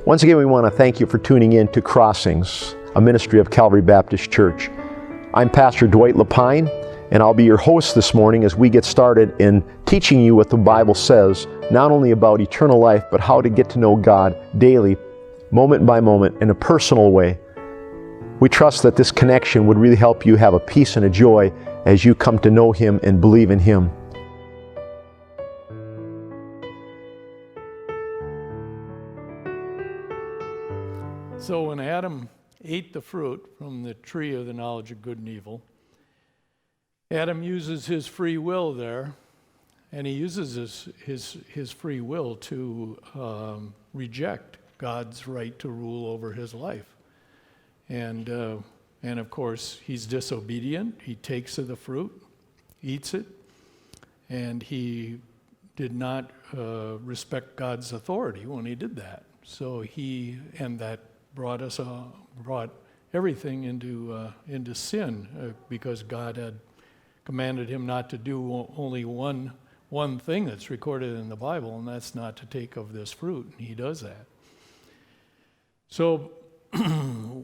Once again, we want to thank you for tuning in to Crossings, a ministry of Calvary Baptist Church. I'm Pastor Dwight Lapine, and I'll be your host this morning as we get started in teaching you what the Bible says, not only about eternal life, but how to get to know God daily, moment by moment, in a personal way. We trust that this connection would really help you have a peace and a joy as you come to know Him and believe in Him. So when Adam ate the fruit from the tree of the knowledge of good and evil, Adam uses his free will there, and he uses his free will to reject God's right to rule over his life. And of course, he's disobedient. He takes of the fruit, eats it, and he did not respect God's authority when he did that. So that brought everything into sin because God had commanded him not to do only one thing that's recorded in the Bible, and that's not to take of this fruit, and he does that. So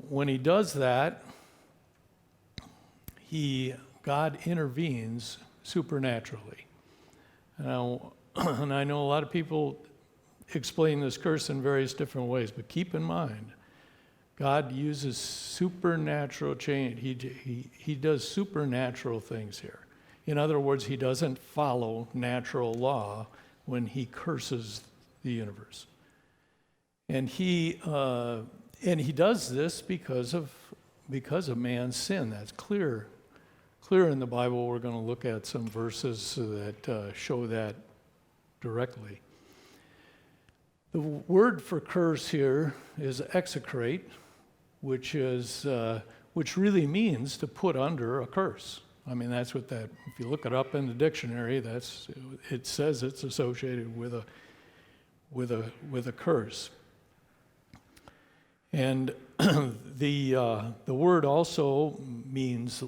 when he does that, God intervenes supernaturally. Now, and I know a lot of people explain this curse in various different ways, but keep in mind, God uses supernatural change. He does supernatural things here. In other words, he doesn't follow natural law when he curses the universe. And he does this because of man's sin. That's clear in the Bible. We're going to look at some verses that show that directly. The word for curse here is execrate, which really means to put under a curse. I mean, that's what that. If you look it up in the dictionary, it says it's associated with a curse. And the word also means.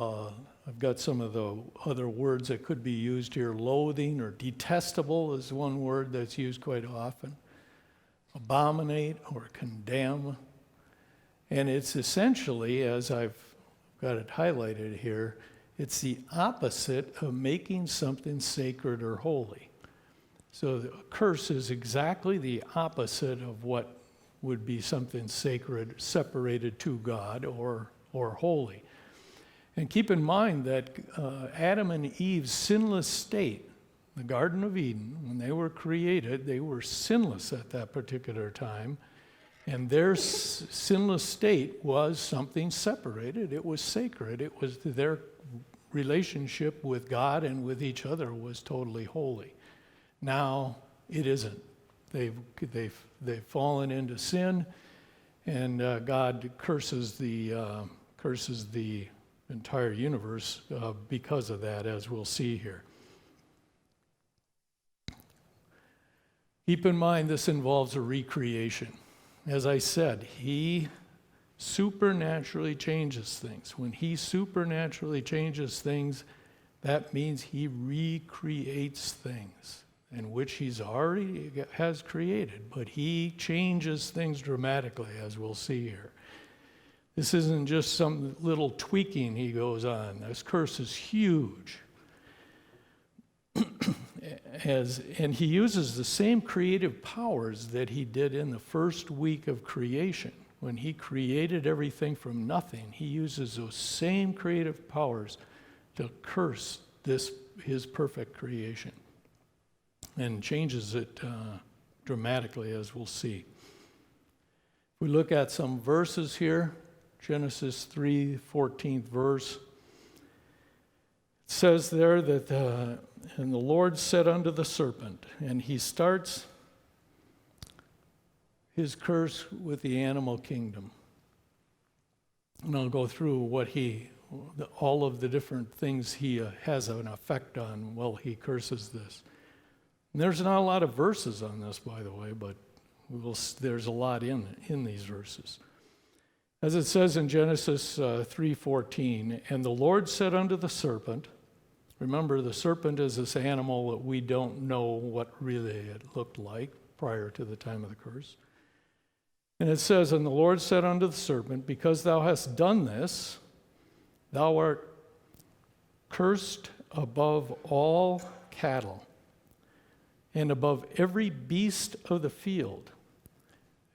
I've got some of the other words that could be used here. Loathing or detestable is one word that's used quite often. Abominate or condemn. And it's essentially, as I've got it highlighted here, it's the opposite of making something sacred or holy. So the curse is exactly the opposite of what would be something sacred, separated to God or holy. And keep in mind that Adam and Eve's sinless state, the Garden of Eden, when they were created, they were sinless at that particular time. And their sinless state was something separated. It was sacred. It was their relationship with God and with each other was totally holy. Now it isn't. They've fallen into sin, and God curses the entire universe because of that, as we'll see here. Keep in mind, this involves a recreation. As I said, he supernaturally changes things. When he supernaturally changes things, that means he recreates things in which he's already has created, but he changes things dramatically, as we'll see here. This isn't just some little tweaking he goes on. This curse is huge. And he uses the same creative powers that he did in the first week of creation. When he created everything from nothing, he uses those same creative powers to curse his perfect creation and changes it dramatically, as we'll see. If we look at some verses here, Genesis 3, 14th verse, it says there that, and the Lord said unto the serpent, and he starts his curse with the animal kingdom. And I'll go through all of the different things he has an effect on while he curses this. And there's not a lot of verses on this, by the way, but there's a lot in these verses. As it says in Genesis 3:14, and the Lord said unto the serpent, remember the serpent is this animal that we don't know what really it looked like prior to the time of the curse. And it says, and the Lord said unto the serpent, because thou hast done this, thou art cursed above all cattle, and above every beast of the field.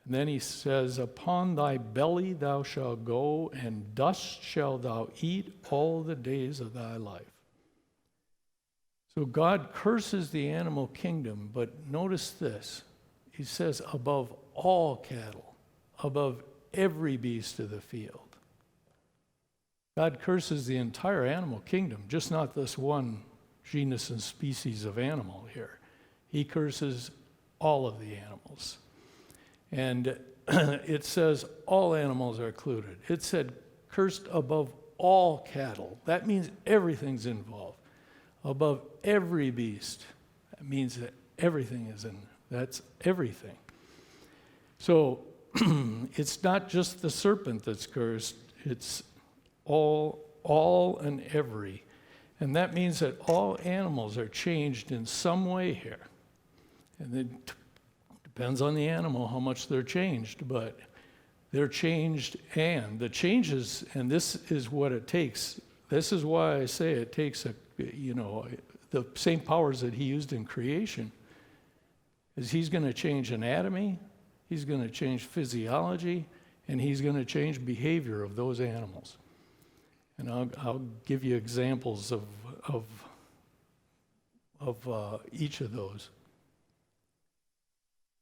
And then he says, upon thy belly thou shalt go, and dust shalt thou eat all the days of thy life. So God curses the animal kingdom, but notice this. He says, above all cattle, above every beast of the field. God curses the entire animal kingdom, just not this one genus and species of animal here. He curses all of the animals. And it says all animals are included. It said cursed above all cattle. That means everything's involved. Above every beast. That means that everything is in. That's everything. So it's not just the serpent that's cursed. It's all and every. And that means that all animals are changed in some way here. And it depends on the animal how much they're changed, but they're changed, and the changes, and this is what it takes. This is why I say it takes the same powers that he used in creation, is he's going to change anatomy, he's going to change physiology, and he's going to change behavior of those animals. And I'll give you examples of each of those.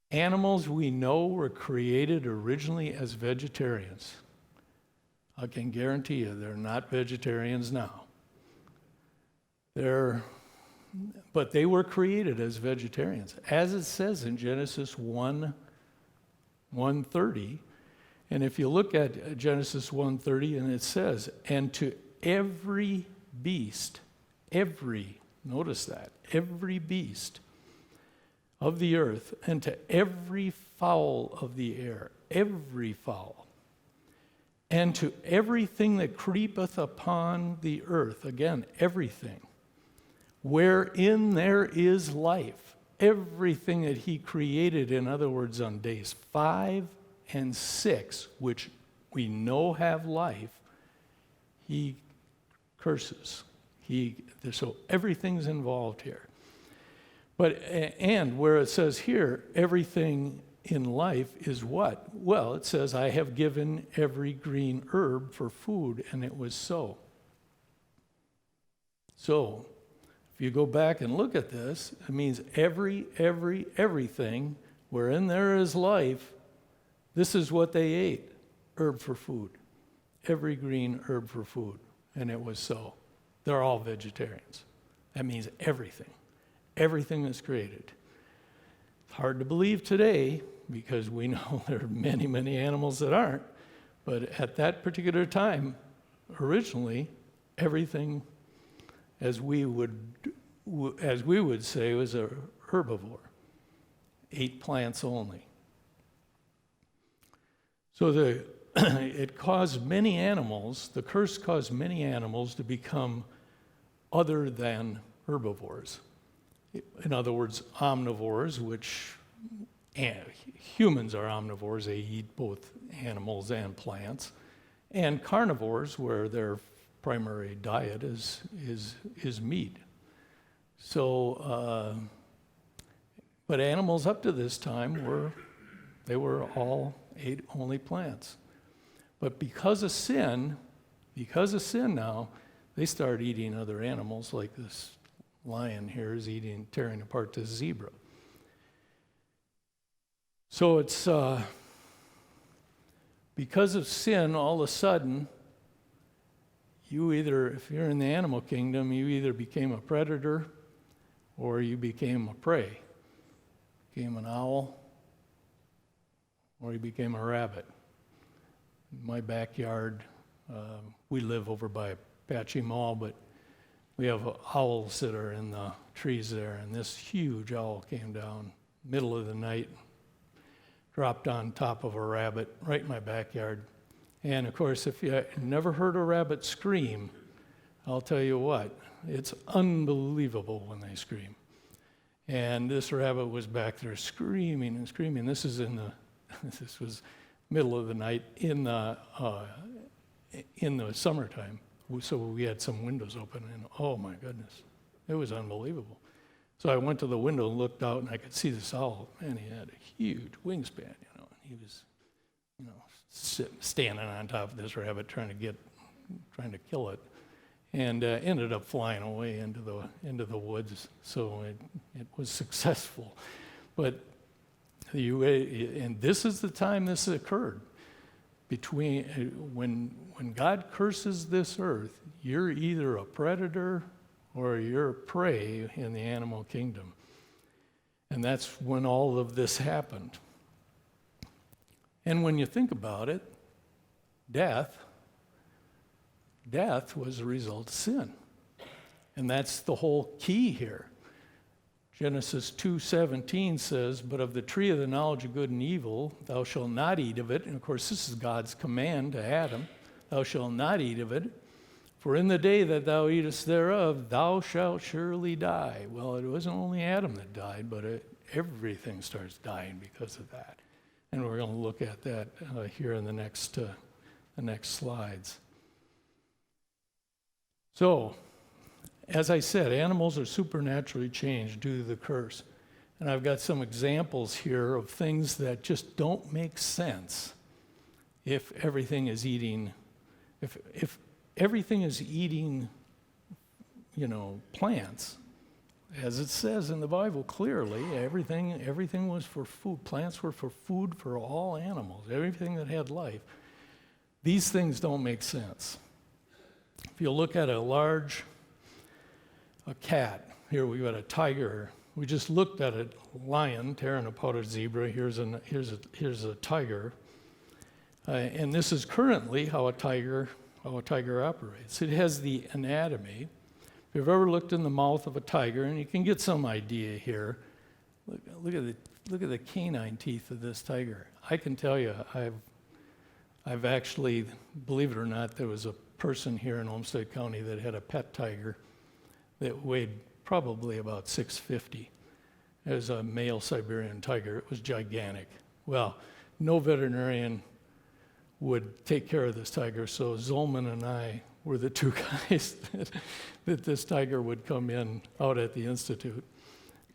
Animals we know were created originally as vegetarians. I can guarantee you they're not vegetarians now. But they were created as vegetarians, as it says in Genesis 1:30. And if you look at Genesis 1:30, and it says, and to every beast, notice that, every beast of the earth, and to every fowl of the air, every fowl, and to everything that creepeth upon the earth, again, everything, wherein there is life, everything that he created, in other words, on days 5 and 6, which we know have life, he curses. So everything's involved here. But, and where it says here, everything in life is what? Well, it says, I have given every green herb for food, and it was so. So, if you go back and look at this, it means everything wherein there is life, this is what they ate, herb for food. Every green herb for food, and it was so. They're all vegetarians. That means everything. Everything that's created. It's hard to believe today because we know there are many, many animals that aren't. But at that particular time, originally, everything, as we would say, was a herbivore. Ate plants only. So it caused many animals, the curse caused many animals to become other than herbivores. In other words, omnivores, which humans are omnivores, they eat both animals and plants, and carnivores, where their primary diet is meat. So, but animals up to this time were all ate only plants. But because of sin now, they start eating other animals, like this lion here is tearing apart this zebra. So it's because of sin, all of a sudden, if you're in the animal kingdom, you either became a predator or you became a prey. Became an owl or you became a rabbit. In my backyard, we live over by Apache Mall, but we have owls that are in the trees there, and this huge owl came down middle of the night, dropped on top of a rabbit right in my backyard. And of course, if you never heard a rabbit scream, I'll tell you what, it's unbelievable when they scream. And this rabbit was back there screaming and screaming. This was middle of the night in the summertime. So we had some windows open, and oh my goodness, it was unbelievable. So I went to the window and looked out, and I could see this owl. Man, he had a huge wingspan, and he was, standing on top of this rabbit trying to kill it, and ended up flying away into the woods. So it was successful, but and this is the time this occurred. Between when God curses this earth, you're either a predator or you're prey in the animal kingdom. And that's when all of this happened. And when you think about it, death was a result of sin. And that's the whole key here. Genesis 2:17 says, "But of the tree of the knowledge of good and evil, thou shalt not eat of it." And of course, this is God's command to Adam. "Thou shalt not eat of it, for in the day that thou eatest thereof, thou shalt surely die." Well, it wasn't only Adam that died, but everything starts dying because of that. And we're going to look at that here in the next slides. So, as I said, animals are supernaturally changed due to the curse. And I've got some examples here of things that just don't make sense if everything is eating, if everything is eating, plants. As it says in the Bible clearly, everything was for food. Plants were for food for all animals, everything that had life. These things don't make sense. If you look at a cat, here we've got a tiger. We just looked at a lion tearing apart a zebra. Here's a tiger, and this is currently how a tiger operates. It has the anatomy. If you've ever looked in the mouth of a tiger, and you can get some idea here, look at the canine teeth of this tiger. I can tell you, I've actually, believe it or not, there was a person here in Olmsted County that had a pet tiger that weighed probably about 650. It was a male Siberian tiger. It was gigantic. Well, no veterinarian would take care of this tiger, so Zolman and I were the two guys that this tiger would come in out at the Institute,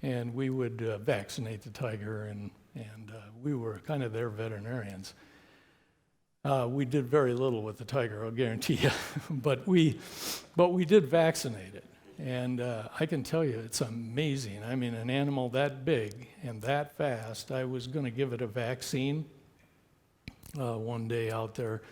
and we would vaccinate the tiger, and we were kind of their veterinarians. We did very little with the tiger, I'll guarantee you, but we did vaccinate it. And I can tell you, it's amazing. I mean, an animal that big and that fast, I was going to give it a vaccine one day out there.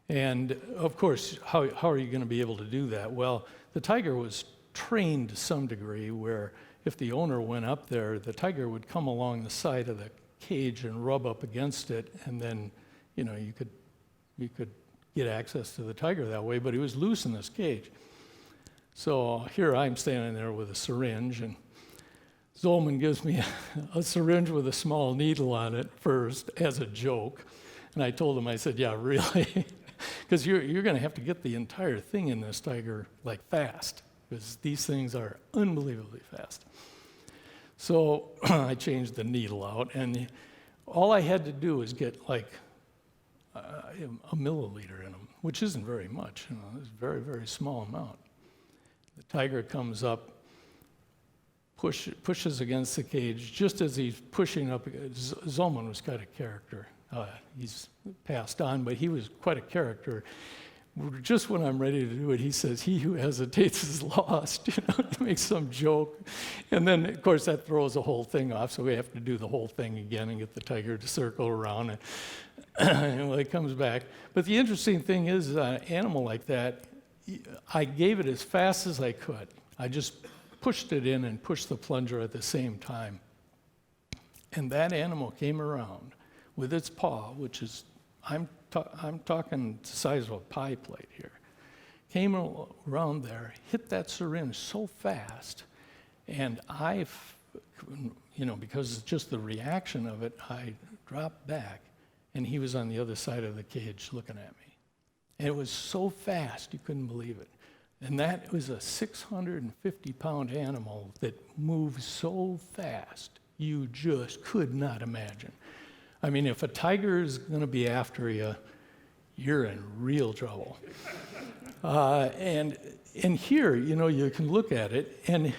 And of course, how are you going to be able to do that? Well, the tiger was trained to some degree where if the owner went up there, the tiger would come along the side of the cage and rub up against it, and then, you could get access to the tiger that way, but he was loose in this cage. So here I'm standing there with a syringe, and Zolman gives me a syringe with a small needle on it first as a joke. And I told him, I said, yeah, really? Because you're going to have to get the entire thing in this tiger like fast, because these things are unbelievably fast. So I changed the needle out, and all I had to do was get like a milliliter in them, which isn't very much. It's a very, very small amount. The tiger comes up, pushes against the cage. Just as he's pushing up, Zolman was quite a character. He's passed on, but he was quite a character. Just when I'm ready to do it, he says, "He who hesitates is lost." He makes some joke. And then, of course, that throws the whole thing off, so we have to do the whole thing again and get the tiger to circle around. And when it comes back. But the interesting thing is, an animal like that, I gave it as fast as I could. I just pushed it in and pushed the plunger at the same time. And that animal came around with its paw, which is, I'm talking the size of a pie plate here, came around there, hit that syringe so fast, and because it's just the reaction of it, I dropped back, and he was on the other side of the cage looking at me. And it was so fast, you couldn't believe it. And that was a 650-pound animal that moves so fast, you just could not imagine. I mean, if a tiger is going to be after you, you're in real trouble. And here, you can look at it, and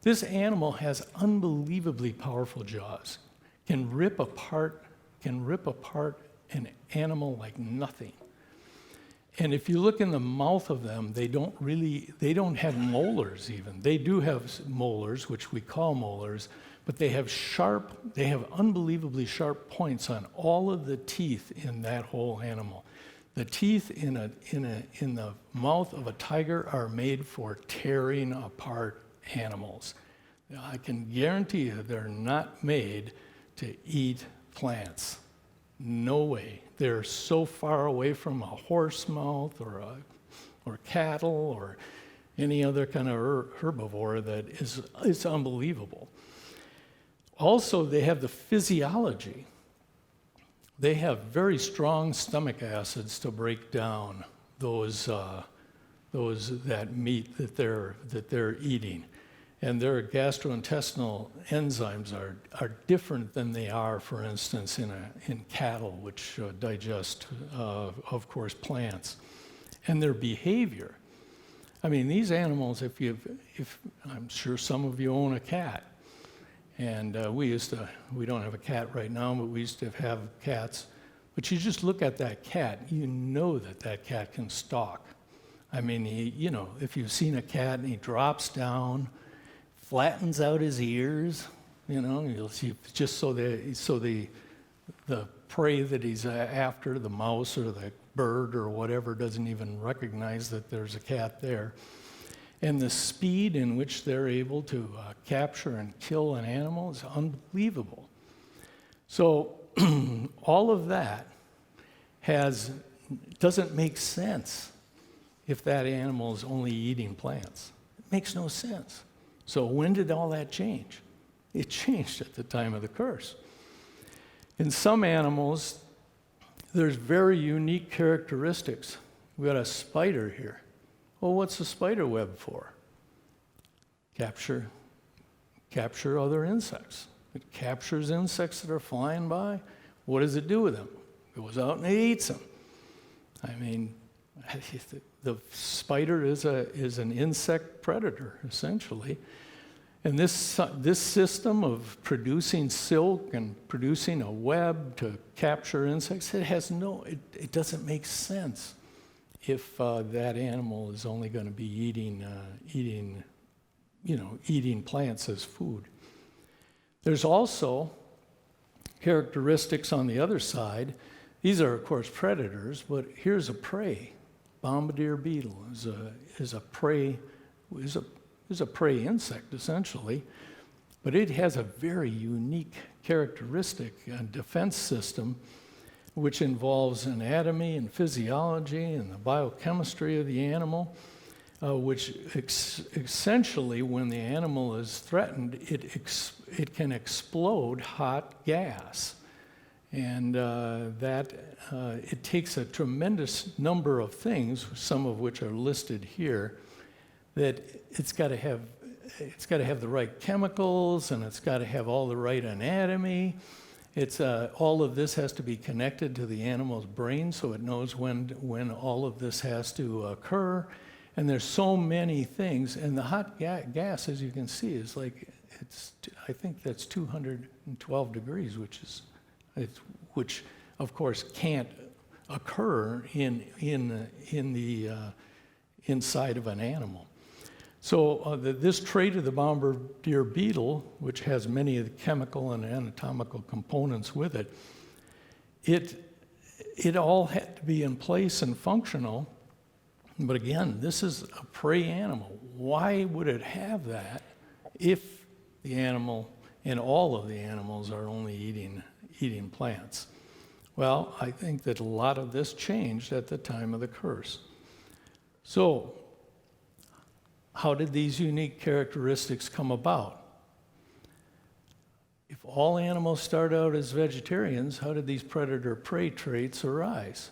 this animal has unbelievably powerful jaws. Can rip apart an animal like nothing. And if you look in the mouth of them, they don't have molars even. They do have molars, which we call molars, but they have unbelievably sharp points on all of the teeth in that whole animal. The teeth in the mouth of a tiger are made for tearing apart animals. I can guarantee you they're not made to eat plants. No way. They're so far away from a horse mouth or cattle or any other kind of herbivore that it's unbelievable. Also, they have the physiology. They have very strong stomach acids to break down that meat that they're eating. And their gastrointestinal enzymes are different than they are, for instance, in cattle, which digest, of course, plants. And their behavior. I mean, these animals, if I'm sure some of you own a cat, and we don't have a cat right now, but we used to have cats. But you just look at that cat, you know that cat can stalk. I mean, if you've seen a cat and he drops down, flattens out his ears, you'll see just so the prey that he's after, the mouse or the bird or whatever, doesn't even recognize that there's a cat there. And the speed in which they're able to capture and kill an animal is unbelievable. So all of that doesn't make sense if that animal is only eating plants. It makes no sense. So when did all that change? It changed at the time of the curse. In some animals, there's very unique characteristics. We got a spider here. Well, what's the spider web for? Capture other insects. It captures insects that are flying by. What does it do with them? It goes out and it eats them. I mean, the spider is an insect predator, essentially. And this system of producing silk and producing a web to capture insects, it doesn't make sense if that animal is only going to be eating plants as food. There's also characteristics on the other side. These are, of course, predators, but here's a prey. Bombardier beetle is a prey insect, essentially, but it has a very unique characteristic and defense system which involves anatomy and physiology and the biochemistry of the animal, which essentially, when the animal is threatened, it can explode hot gas. And it takes a tremendous number of things, some of which are listed here, that it's got to have the right chemicals, and it's got to have all the right anatomy. All of this has to be connected to the animal's brain, so it knows when all of this has to occur. And there's so many things, and the hot gas, as you can see, is I think that's 212 degrees, which of course can't occur in the inside of an animal. So this trait of the bombardier beetle, which has many of the chemical and anatomical components with it, it all had to be in place and functional. But again, this is a prey animal. Why would it have that if the animal and all of the animals are only eating plants? Well, I think that a lot of this changed at the time of the curse. So, how did these unique characteristics come about? If all animals start out as vegetarians, how did these predator-prey traits arise?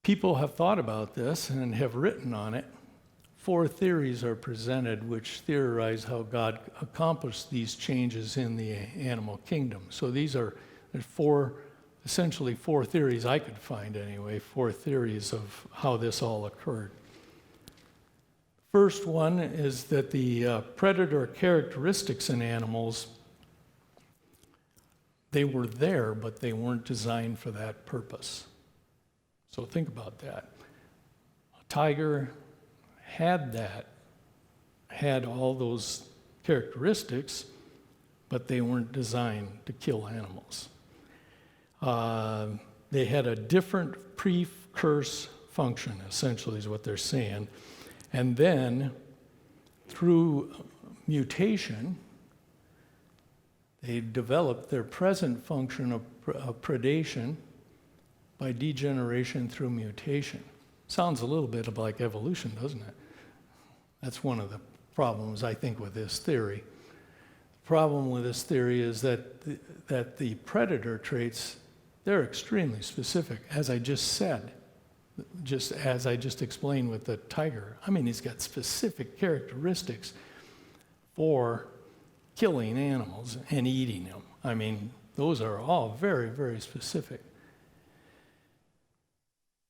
People have thought about this and have written on it 4 theories are presented which theorize how God accomplished these changes in the animal kingdom. So there's essentially 4 theories I could find anyway, 4 theories of how this all occurred. First one is that the predator characteristics in animals, they were there, but they weren't designed for that purpose. So think about that. A tiger had all those characteristics, but they weren't designed to kill animals. They had a different pre-curse function, essentially, is what they're saying. And then, through mutation, they developed their present function of predation by degeneration through mutation. Sounds a little bit like evolution, doesn't it? That's one of the problems, I think, with this theory. The problem with this theory is that the predator traits, they're extremely specific, as I just said, just as I just explained with the tiger. I mean, he's got specific characteristics for killing animals and eating them. I mean, those are all very, very specific.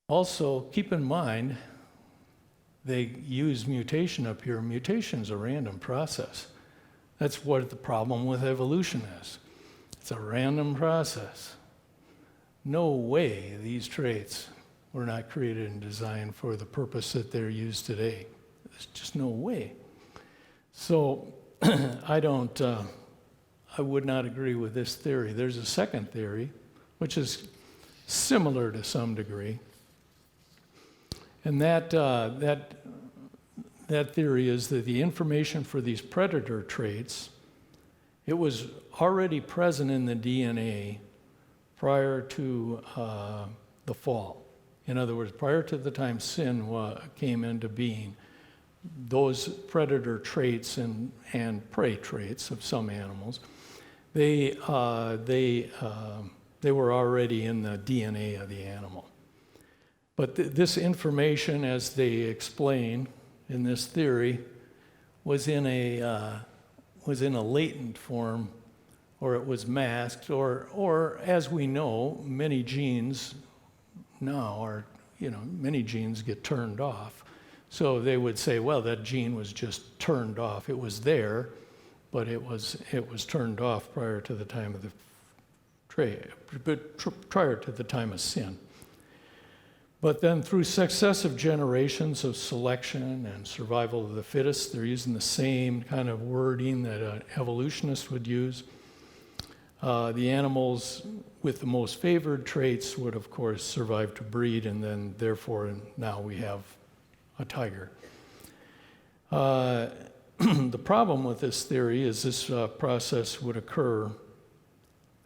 Also, keep in mind, they use mutation up here. Mutation is a random process. That's what the problem with evolution is. It's a random process. No way these traits were not created and designed for the purpose that they're used today. There's just no way. So I would not agree with this theory. There's a second theory, which is similar to some degree. And that theory is that the information for these predator traits, it was already present in the DNA prior to the fall. In other words, prior to the time sin came into being, those predator traits and prey traits of some animals, they were already in the DNA of the animal. But this information, as they explain in this theory, was in a latent form, or it was masked, or as we know, many genes now are, many genes get turned off. So they would say, well, that gene was just turned off. It was there, but it was turned off prior to the time of prior to the time of sin. But then through successive generations of selection and survival of the fittest, they're using the same kind of wording that an evolutionist would use. The animals with the most favored traits would, of course, survive to breed, and then therefore now we have a tiger. The problem with this theory is this process would occur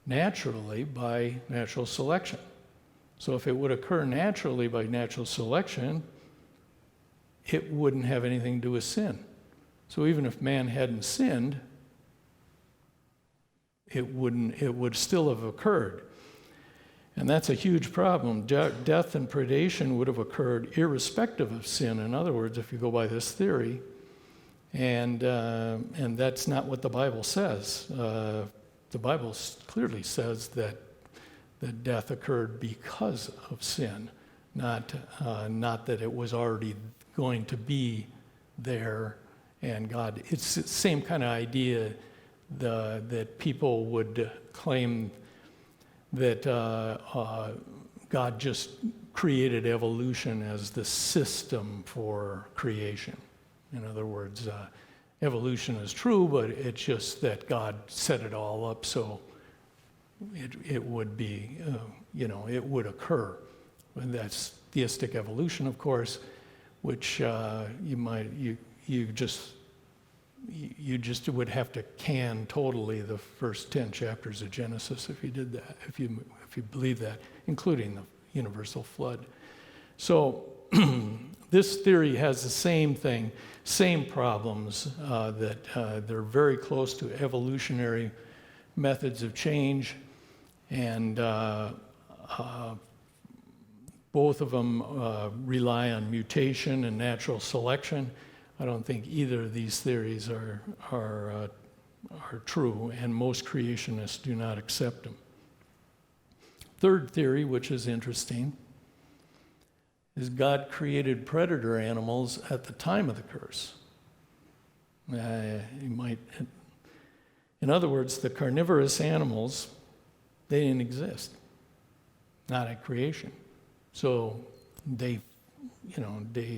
naturally by natural selection. So if it would occur naturally by natural selection, it wouldn't have anything to do with sin. So even if man hadn't sinned, it would still have occurred. And that's a huge problem. Death and predation would have occurred irrespective of sin. In other words, if you go by this theory, and that's not what the Bible says. The Bible clearly says that death occurred because of sin, not that it was already going to be there. And God, it's the same kind of idea that people would claim that God just created evolution as the system for creation. In other words, evolution is true, but it's just that God set it all up so it would be, it would occur. And that's theistic evolution, of course, which you just would have to can totally the first 10 chapters of Genesis if you did that, if you believe that, including the universal flood. So this theory has the same thing, same problems, that they're very close to evolutionary methods of change, and both of them rely on mutation and natural selection. I don't think either of these theories are true, and most creationists do not accept them. Third theory, which is interesting, is God created predator animals at the time of the curse. In other words, the carnivorous animals, they didn't exist, not at creation. So day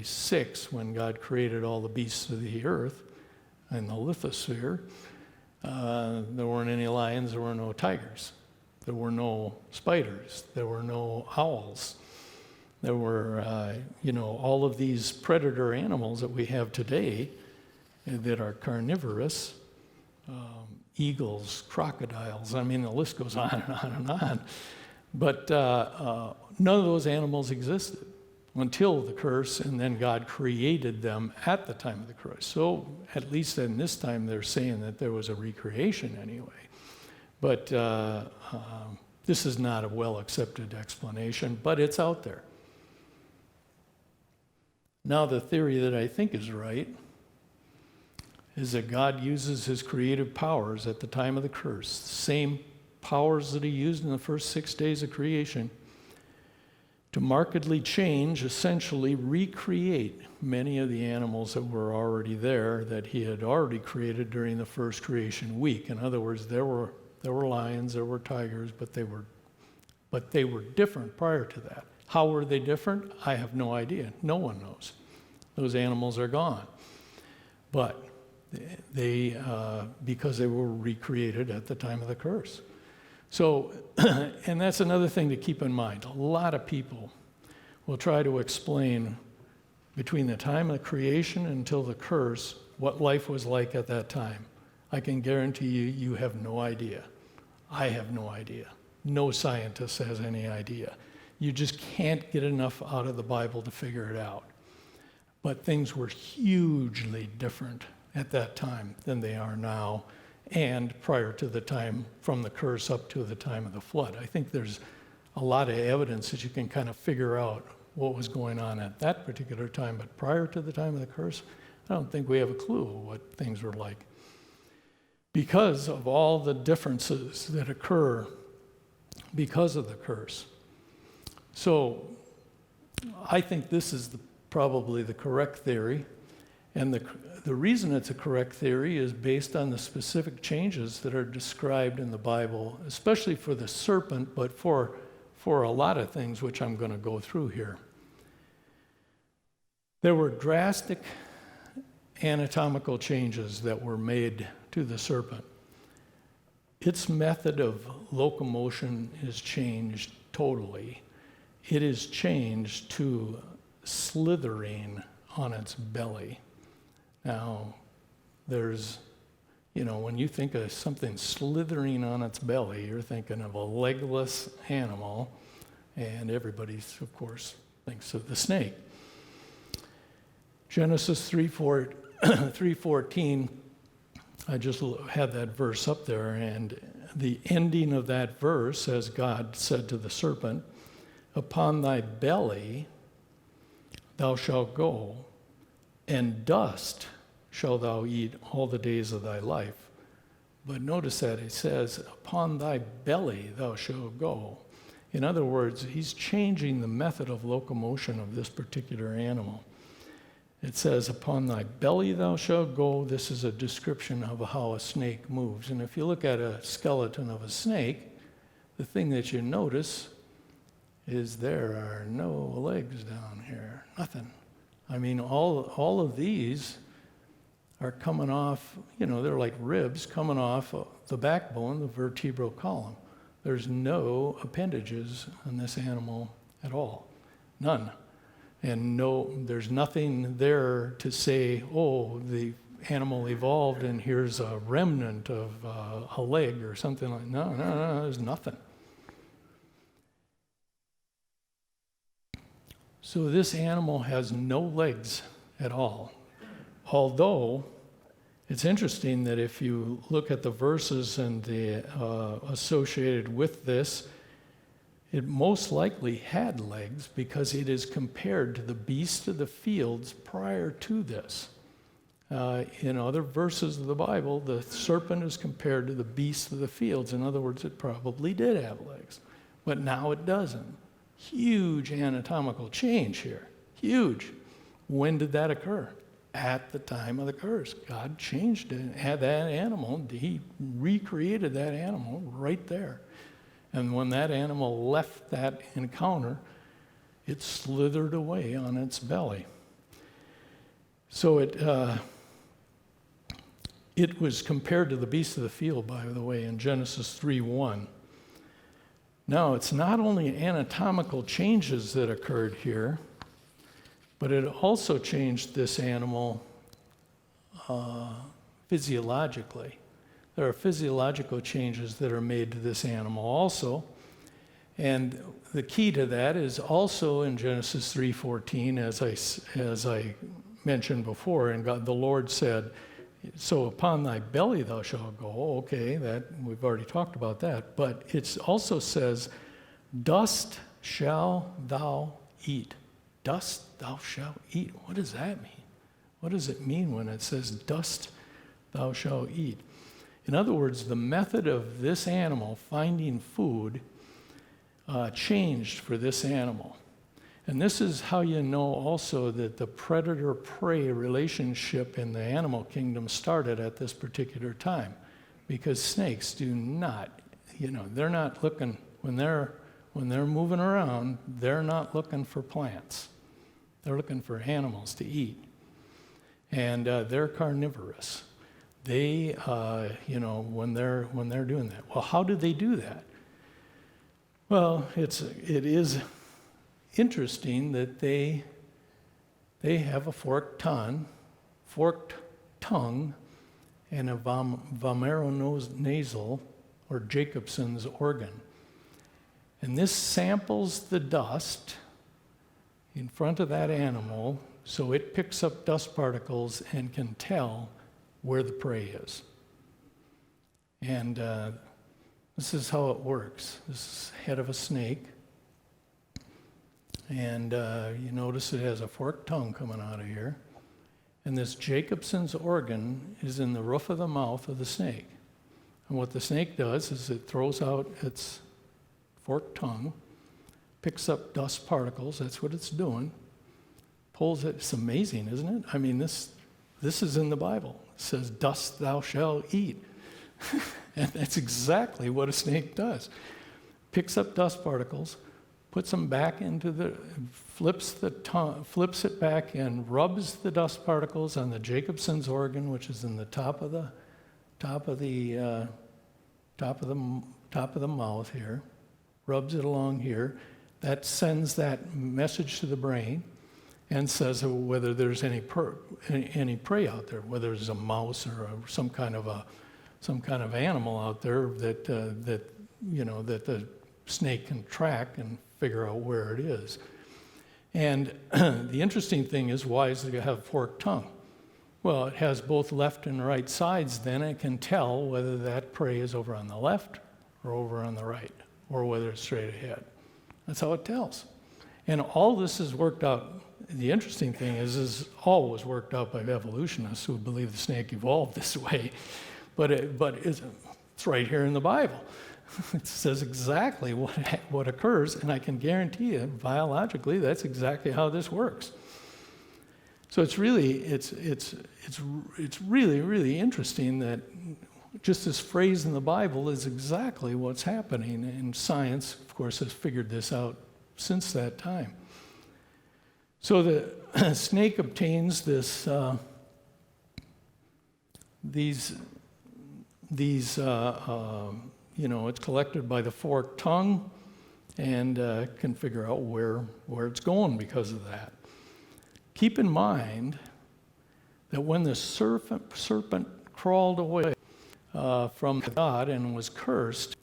6, when God created all the beasts of the earth and the lithosphere, there weren't any lions, there were no tigers, there were no spiders, there were no owls. There were, all of these predator animals that we have today that are carnivorous, eagles, crocodiles. I mean, the list goes on and on and on. But none of those animals existed until the curse, and then God created them at the time of the curse. So at least in this time, they're saying that there was a recreation anyway. But this is not a well-accepted explanation, but it's out there. Now, the theory that I think is right is that God uses his creative powers at the time of the curse, the same powers that he used in the first 6 days of creation, to markedly change, essentially recreate many of the animals that were already there that he had already created during the first creation week. In other words, there were lions, there were tigers, but they were different prior to that. How were they different? I have no idea. No one knows. Those animals are gone. But they, because they were recreated at the time of the curse. So, and that's another thing to keep in mind. A lot of people will try to explain between the time of creation until the curse what life was like at that time. I can guarantee you, you have no idea. I have no idea. No scientist has any idea. You just can't get enough out of the Bible to figure it out. But things were hugely different at that time than they are now, and prior to the time from the curse up to the time of the flood. I think there's a lot of evidence that you can kind of figure out what was going on at that particular time, but prior to the time of the curse, I don't think we have a clue what things were like, because of all the differences that occur because of the curse. So I think this is probably the correct theory, and the reason it's a correct theory is based on the specific changes that are described in the Bible, especially for the serpent, but for a lot of things which I'm going to go through here. There were drastic anatomical changes that were made to the serpent. Its method of locomotion is changed totally. It is changed to slithering on its belly. Now, there's, when you think of something slithering on its belly, you're thinking of a legless animal, and everybody, of course, thinks of the snake. Genesis 3:14, I just had that verse up there, and the ending of that verse, as God said to the serpent, "Upon thy belly thou shalt go, and dust shalt thou eat all the days of thy life." But notice that it says, "Upon thy belly thou shalt go." In other words, he's changing the method of locomotion of this particular animal. It says, "Upon thy belly thou shalt go." This is a description of how a snake moves. And if you look at a skeleton of a snake, the thing that you notice is there are no legs down here, nothing. I mean, all of these are coming off, they're like ribs coming off the backbone, the vertebral column. There's no appendages on this animal at all, none. And there's nothing there to say, oh, the animal evolved and here's a remnant of a leg or something like that. No, there's nothing. So this animal has no legs at all. Although, it's interesting that if you look at the verses and the associated with this, it most likely had legs because it is compared to the beasts of the fields prior to this. In other verses of the Bible, the serpent is compared to the beasts of the fields. In other words, it probably did have legs, but now it doesn't. Huge anatomical change here. Huge. When did that occur? At the time of the curse. God changed it, had that animal, he recreated that animal right there. And when that animal left that encounter, it slithered away on its belly. So it was compared to the beasts of the field, by the way, in Genesis 3:1. Now, it's not only anatomical changes that occurred here, but it also changed this animal physiologically. There are physiological changes that are made to this animal also. And the key to that is also in Genesis 3:14, as I mentioned before, and God, the Lord said, so upon thy belly thou shalt go. Okay, that we've already talked about that. But it also says, dust shall thou eat. Dust thou shalt eat. What does that mean? What does it mean when it says, dust thou shalt eat? In other words, the method of this animal finding food changed for this animal. And this is how you know also that the predator-prey relationship in the animal kingdom started at this particular time. Because snakes do not, they're not looking, when they're moving around, they're not looking for plants. They're looking for animals to eat. And they're carnivorous. They, when they're doing that. Well, how do they do that? Well, it is interesting that they have a forked tongue, and a vomeronasal, or Jacobson's organ. And this samples the dust in front of that animal, so it picks up dust particles and can tell where the prey is. And this is how it works. This is the head of a snake. And you notice it has a forked tongue coming out of here. And this Jacobson's organ is in the roof of the mouth of the snake. And what the snake does is it throws out its forked tongue, picks up dust particles, that's what it's doing, pulls it. It's amazing, isn't it? I mean, this is in the Bible. It says, dust thou shalt eat. And that's exactly what a snake does. Picks up dust particles, puts them back into flips it back and rubs the dust particles on the Jacobson's organ, which is in the top of the mouth here, rubs it along here. That sends that message to the brain and says whether there's any prey out there, whether it's a mouse or some kind of animal out there that the snake can track and figure out where it is. And the interesting thing is, why does it have a forked tongue? Well, it has both left and right sides, then it can tell whether that prey is over on the left or over on the right, or whether it's straight ahead. That's how it tells. And all this is worked out. The interesting thing is all was worked out by evolutionists who believe the snake evolved this way. But it's right here in the Bible. It says exactly what occurs, and I can guarantee you, biologically, that's exactly how this works. So it's really really interesting that just this phrase in the Bible is exactly what's happening, and science, of course, has figured this out since that time. So the snake obtains this it's collected by the forked tongue and can figure out where it's going because of that. Keep in mind that when the serpent crawled away from God and was cursed,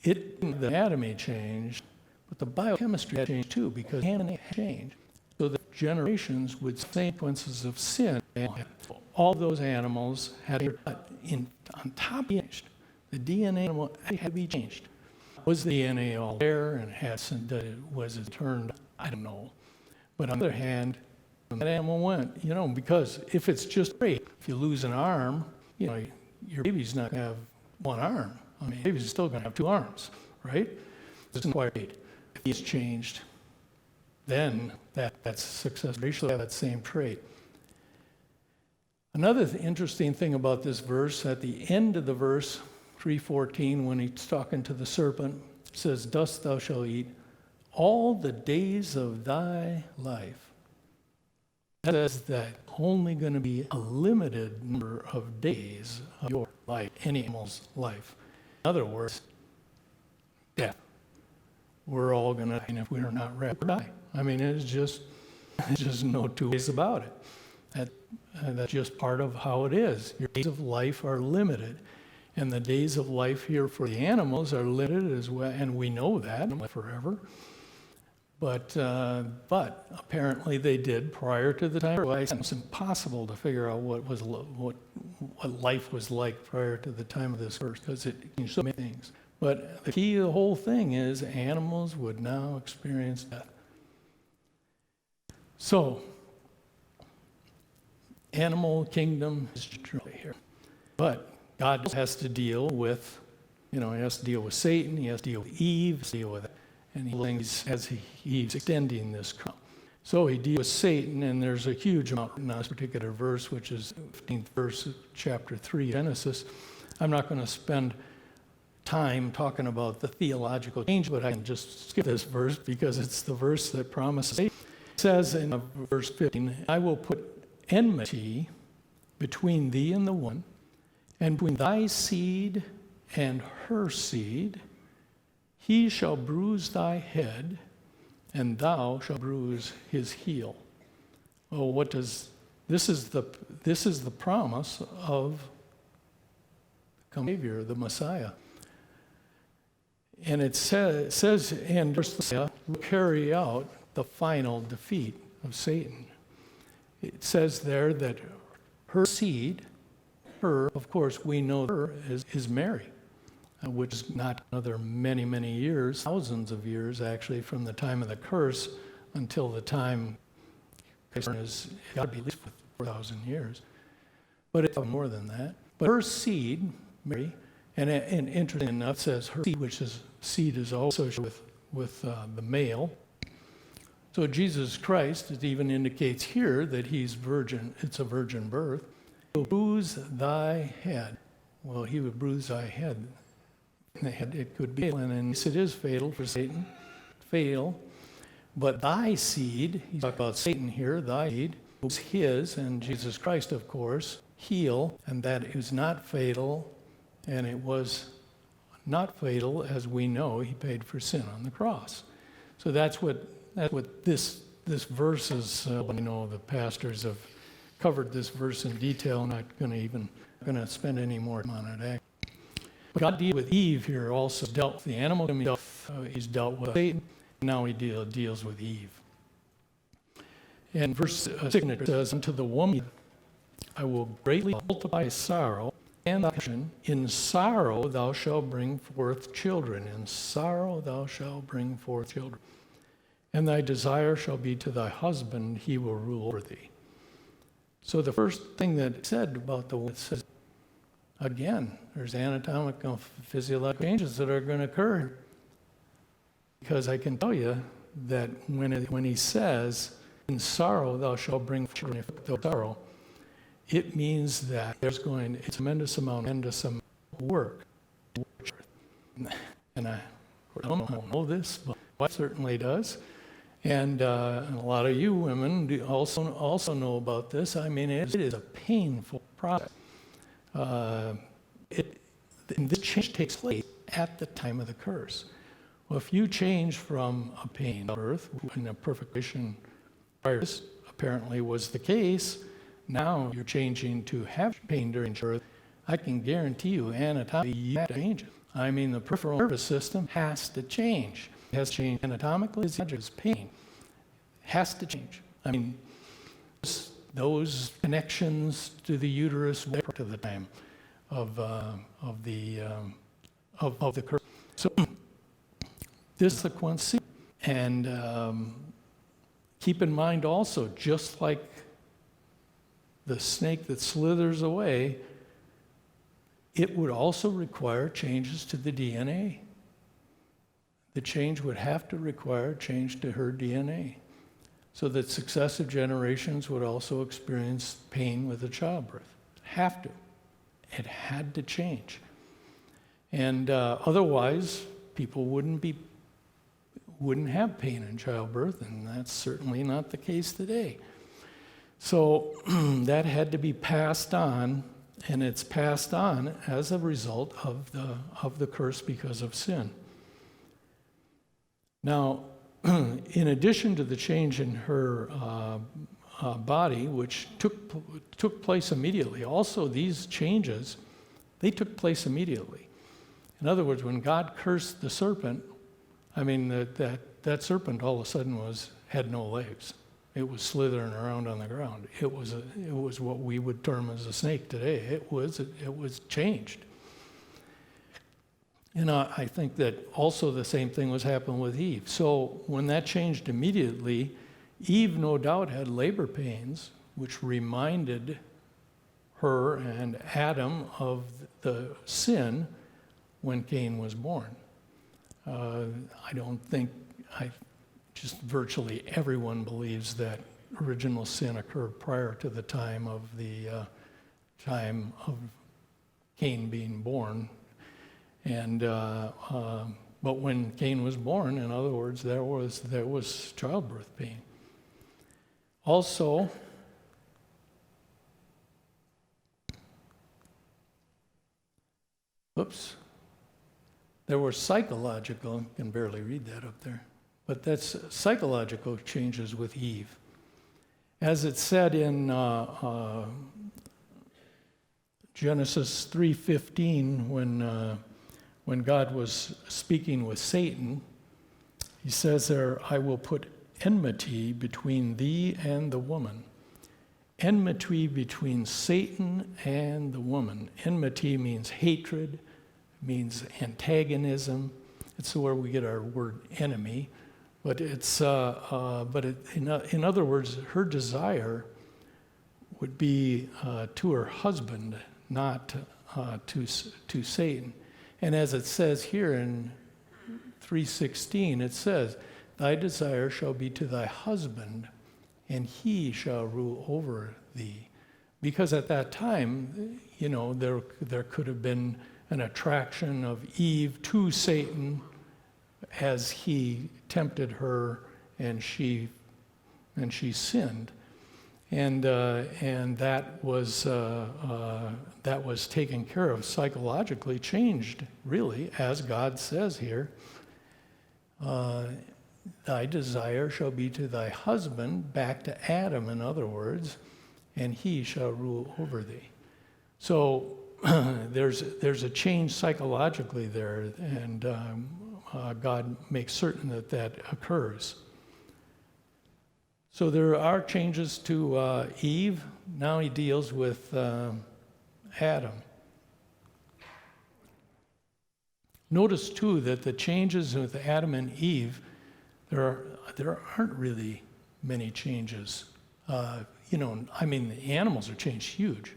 the anatomy changed, but the biochemistry changed too, because DNA changed. So the generations with sequences of sin, all those animals had on top changed. The DNA had to be changed. Was the DNA all there and was it turned? I don't know. But on the other hand, And that animal went, because if it's just straight, if you lose an arm, your baby's not going to have one arm. I mean, baby's still going to have two arms, right? It's quite right. If he's changed, then that's success. Racially have that same trait. Another interesting thing about this verse, at the end of the verse, 3:14, when he's talking to the serpent, it says, "Dust thou shalt eat all the days of thy life." That says that only going to be a limited number of days of your life, any animal's life. In other words, death. We're all going to die, and if we're not ready, we'll die. I mean, it's just no two ways about it. That's just part of how it is. Your days of life are limited. And the days of life here for the animals are limited as well, and we know that, forever. But apparently they did prior to the time of life. It's impossible to figure out what life was like prior to the time of this verse, because it changed so many things. But the key to the whole thing is animals would now experience death. So, animal kingdom is truly here. But God has to deal with, he has to deal with Satan, he has to deal with Eve, he has to deal with it. And he's extending this crown. So he deals with Satan, and there's a huge amount in this particular verse, which is 15th verse of chapter 3, Genesis. I'm not going to spend time talking about the theological change, but I can just skip this verse because it's the verse that promises. It says in verse 15, "I will put enmity between thee and the woman, and between thy seed and her seed. He shall bruise thy head, and thou shalt bruise his heel." Well, this is the promise of the Savior, the Messiah. And it says in verse Messiah will carry out the final defeat of Satan. It says there that her seed, of course, we know her is Mary, which is not another many, many years, thousands of years actually, from the time of the curse until the time is got to be at least 4,000 years. But it's more than that. But her seed, Mary, and interesting enough, it says her seed, which is seed is also with the male. So Jesus Christ, it even indicates here that he's virgin. It's a virgin birth. He will bruise thy head. Well, he would bruise thy head. It could be, and it is fatal for Satan, fatal. But thy seed, he's talking about Satan here, thy seed, was his, and Jesus Christ, of course, heal, and that is not fatal, and it was not fatal, as we know, he paid for sin on the cross. So that's what this verse is. I know the pastors have covered this verse in detail. I'm not going to spend any more time on it. But God deals with Eve here also. Dealt with the animal. He's dealt with Satan. Now he deals with Eve. And verse 6 says, "Unto the woman I will greatly multiply sorrow and affliction. In sorrow thou shalt bring forth children. In sorrow thou shalt bring forth children. And thy desire shall be to thy husband, he will rule over thee." So the first thing that it said about the woman, it says, again, there's anatomical, physiological changes that are going to occur. Because I can tell you that when he says, "In sorrow thou shalt bring children," if sorrow, it means that it's a tremendous amount of work. And I don't know this, but I certainly does. And a lot of you women also know about this. I mean, it is a painful process. And this change takes place at the time of the curse. Well, if you change from a pain at birth, in a perfect condition prior to this apparently was the case, now you're changing to have pain during birth, I can guarantee you anatomically you have to change it. I mean, the peripheral nervous system has to change. It has to change anatomically, it's pain. Has to change. I mean, those connections to the uterus were to the time of the curse. So this sequence, and Keep in mind also, just like the snake that slithers away, it would also require changes to the DNA. The change would have to require change to her DNA, so that successive generations would also experience pain with the childbirth. Have to. It had to change. And otherwise, people wouldn't have pain in childbirth, and that's certainly not the case today. So that had to be passed on, and it's passed on as a result of the curse because of sin. Now, in addition to the change in her body, which took place immediately, also these changes, they took place immediately. In other words, when God cursed the serpent, I mean, that serpent all of a sudden had no legs. It was slithering around on the ground. It was what we would term as a snake today. It was changed. And I think that also the same thing was happening with Eve. So when that changed immediately, Eve no doubt had labor pains, which reminded her and Adam of the sin when Cain was born. Just virtually everyone believes that original sin occurred prior to the time of Cain being born. And but when Cain was born, in other words, there was childbirth pain. Also, there were psychological, you can barely read that up there, but that's psychological changes with Eve. As it said in Genesis 3:15, when God was speaking with Satan, he says there, I will put enmity between thee and the woman. Enmity between Satan and the woman. Enmity means hatred, means antagonism. It's where we get our word enemy. But in other words, her desire would be to her husband, not to Satan. And as it says here in 3:16, it says, thy desire shall be to thy husband, and he shall rule over thee. Because at that time, there could have been an attraction of Eve to Satan as he tempted her and she sinned. And that was taken care of, psychologically changed, really, as God says here. Thy desire shall be to thy husband, back to Adam, in other words, and he shall rule over thee. So there's a change psychologically there, and God makes certain that occurs. So there are changes to Eve. Now he deals with Adam. Notice too that the changes with Adam and Eve, there aren't really many changes. The animals are changed huge.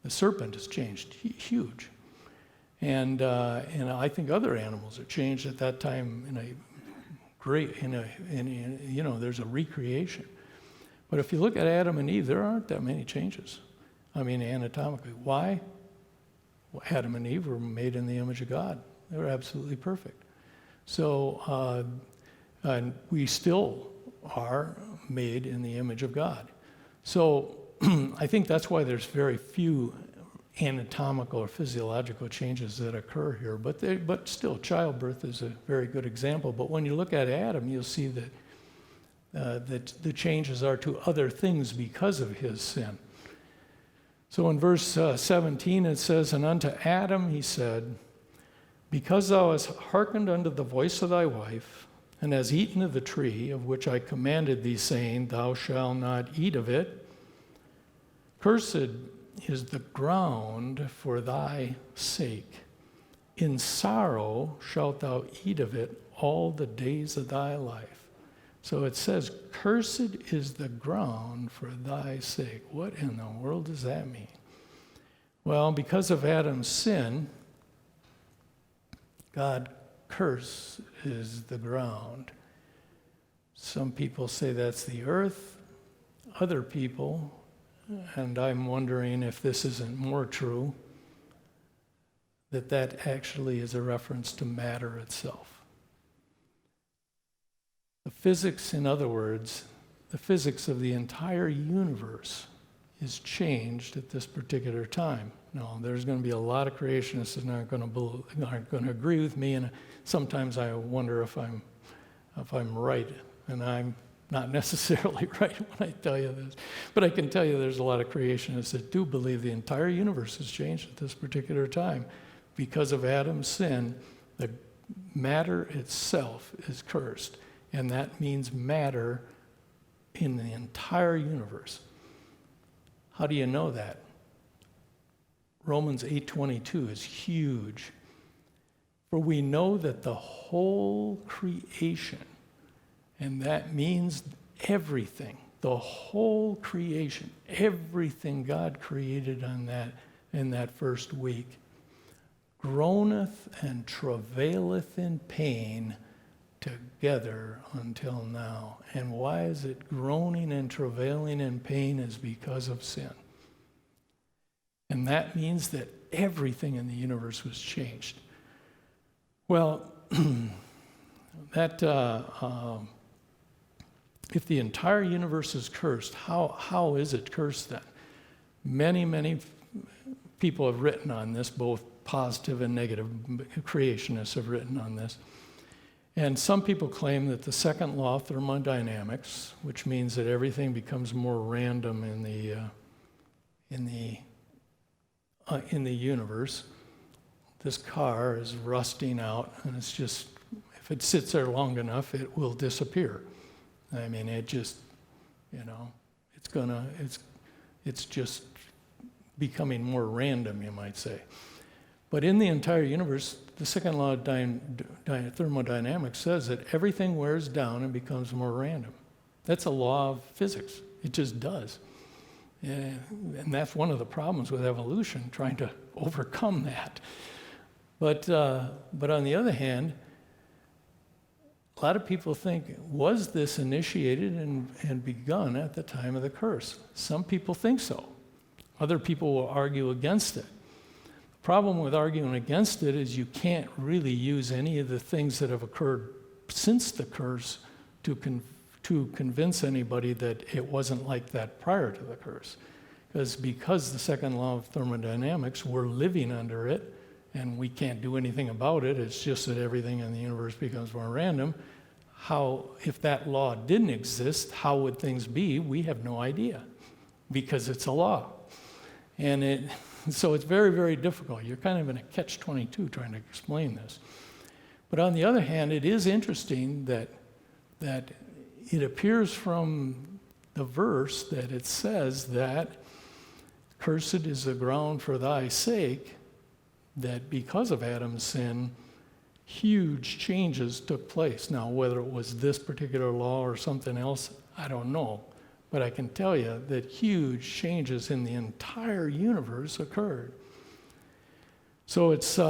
The serpent has changed huge, and I think other animals are changed at that time there's a recreation. But if you look at Adam and Eve, there aren't that many changes. Anatomically. Why? Well, Adam and Eve were made in the image of God. They were absolutely perfect. So, and we still are made in the image of God. So, I think that's why there's very few anatomical or physiological changes that occur here, but still, childbirth is a very good example. But when you look at Adam, you'll see that the changes are to other things because of his sin. So in verse 17 it says, and unto Adam he said, because thou hast hearkened unto the voice of thy wife, and hast eaten of the tree of which I commanded thee, saying, thou shalt not eat of it, cursed is the ground for thy sake. In sorrow shalt thou eat of it all the days of thy life. So it says, cursed is the ground for thy sake. What in the world does that mean? Well, because of Adam's sin, God curses the ground. Some people say that's the earth. Other people, and I'm wondering if this isn't more true, that actually is a reference to matter itself. The physics, in other words, the physics of the entire universe is changed at this particular time. Now, there's going to be a lot of creationists that aren't going to agree with me, and sometimes I wonder if I'm right, and I'm not necessarily right when I tell you this. But I can tell you there's a lot of creationists that do believe the entire universe has changed at this particular time. Because of Adam's sin, the matter itself is cursed. And that means matter in the entire universe. How do you know that? Romans 8:22 is huge. For we know that the whole creation, and that means everything, the whole creation, everything God created in that first week, groaneth and travaileth in pain together until now. And why is it groaning and travailing in pain? Is because of sin. And that means that everything in the universe was changed. Well, if the entire universe is cursed, how is it cursed then? Many people have written on this, both positive and negative creationists have written on this. And some people claim that the second law of thermodynamics, which means that everything becomes more random in the universe, this car is rusting out, and it's just, if it sits there long enough, it will disappear. I mean, it just, it's just becoming more random, you might say. But in the entire universe, the second law of thermodynamics says that everything wears down and becomes more random. That's a law of physics. It just does. And that's one of the problems with evolution, trying to overcome that. But on the other hand, a lot of people think, was this initiated and begun at the time of the curse? Some people think so. Other people will argue against it. The problem with arguing against it is you can't really use any of the things that have occurred since the curse to convince anybody that it wasn't like that prior to the curse. Because the second law of thermodynamics, we're living under it, and we can't do anything about it. It's just that everything in the universe becomes more random. If that law didn't exist, how would things be? We have no idea, because it's a law. So it's very, very difficult. You're kind of in a catch-22 trying to explain this. But on the other hand, it is interesting that it appears from the verse that it says that cursed is the ground for thy sake, that because of Adam's sin, huge changes took place. Now, whether it was this particular law or something else, I don't know. But I can tell you that huge changes in the entire universe occurred. So it's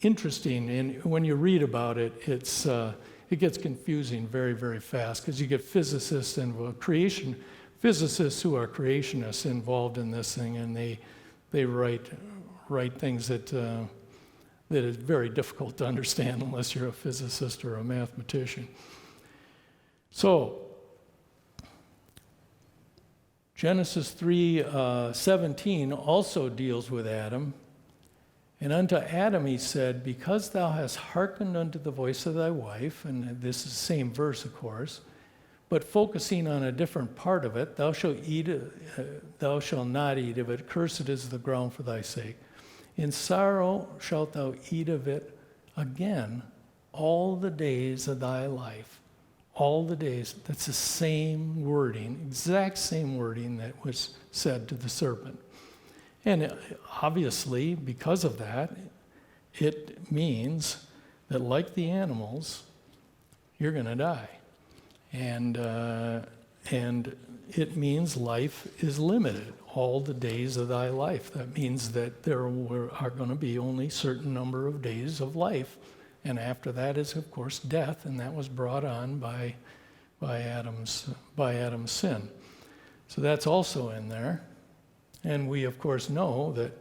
interesting, and when you read about it, it gets confusing very, very fast, because you get physicists and physicists who are creationists involved in this thing, and they write things that is very difficult to understand unless you're a physicist or a mathematician. So, Genesis 3:17 also deals with Adam. And unto Adam he said, because thou hast hearkened unto the voice of thy wife, and this is the same verse, of course, but focusing on a different part of it, thou shalt not eat of it, cursed is the ground for thy sake. In sorrow shalt thou eat of it again all the days of thy life. All the days. That's the same wording, exact same wording that was said to the serpent. And obviously, because of that, it means that like the animals, you're going to die. And it means life is limited, all the days of thy life. That means that there are going to be only a certain number of days of life. And after that is, of course, death, and that was brought on by Adam's sin. So that's also in there. And we, of course, know that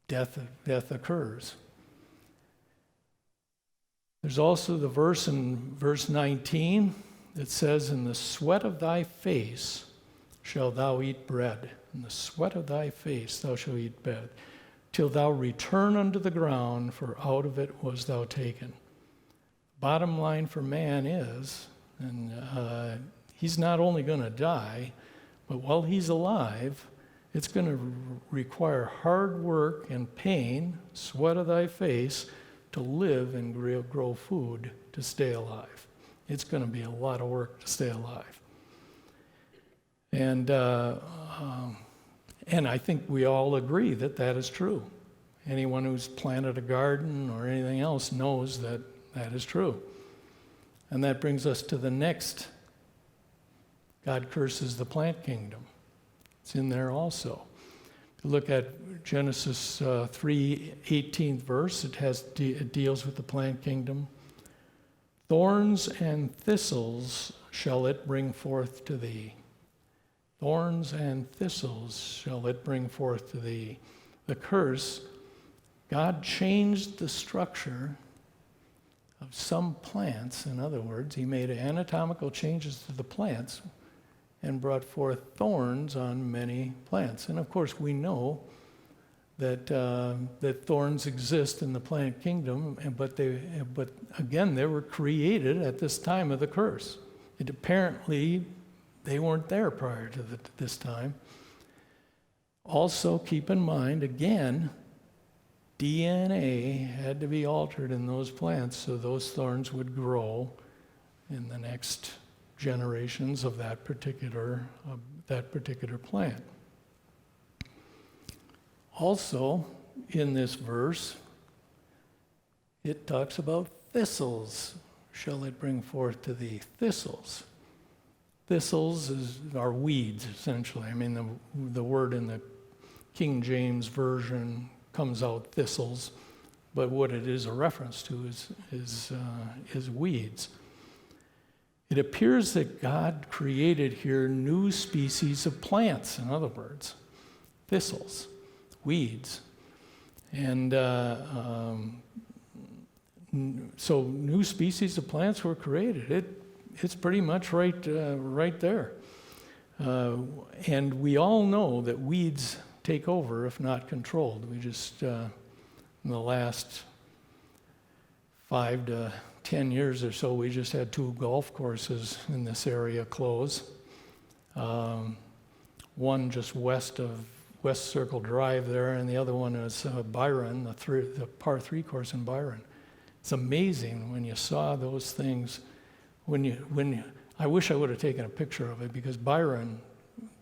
death occurs. There's also the verse in verse 19 that says, "In the sweat of thy face shalt thou eat bread. In the sweat of thy face thou shalt eat bread, till thou return unto the ground, for out of it was thou taken." Bottom line for man is, and he's not only going to die, but while he's alive, it's going to require hard work and pain, sweat of thy face, to live and grow food to stay alive. It's going to be a lot of work to stay alive. And I think we all agree that that is true. Anyone who's planted a garden or anything else knows that that is true. And that brings us to the next. God curses the plant kingdom. It's in there also. Look at Genesis 3:18 verse. It deals with the plant kingdom. "Thorns and thistles shall it bring forth to thee." Thorns and thistles shall it bring forth to thee. The curse, God changed the structure of some plants. In other words, he made anatomical changes to the plants and brought forth thorns on many plants. And of course, we know that thorns exist in the plant kingdom, but again, they were created at this time of the curse. Apparently, they weren't there prior to this time. Also, keep in mind, again, DNA had to be altered in those plants so those thorns would grow in the next generations of that particular plant. Also, in this verse, it talks about thistles. Shall it bring forth to thee? Thistles. Thistles are weeds, essentially. I mean, the word in the King James Version comes out thistles, but what it is a reference to is weeds. It appears that God created here new species of plants, in other words, thistles, weeds. And so new species of plants were created. It's pretty much right there. And we all know that weeds take over if not controlled. We just, in the last 5 to 10 years or so, we just had 2 golf courses in this area close. One just west of West Circle Drive there, and the other one is Byron, the par 3 course in Byron. It's amazing when you saw those things. I wish I would have taken a picture of it, because Byron,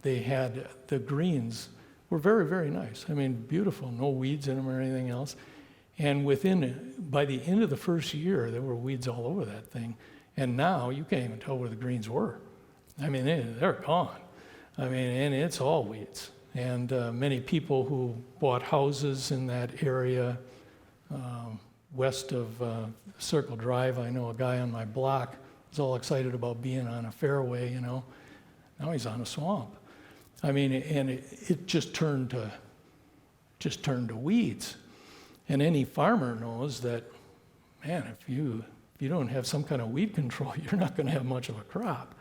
they had the greens were very, very nice. I mean, beautiful, no weeds in them or anything else. And by the end of the first year, there were weeds all over that thing. And now you can't even tell where the greens were. I mean, they're gone. I mean, and it's all weeds. And many people who bought houses in that area west of Circle Drive, I know a guy on my block was all excited about being on a fairway, you know. Now he's on a swamp. I mean, and it just turned to weeds. And any farmer knows that, man, if you don't have some kind of weed control, you're not going to have much of a crop.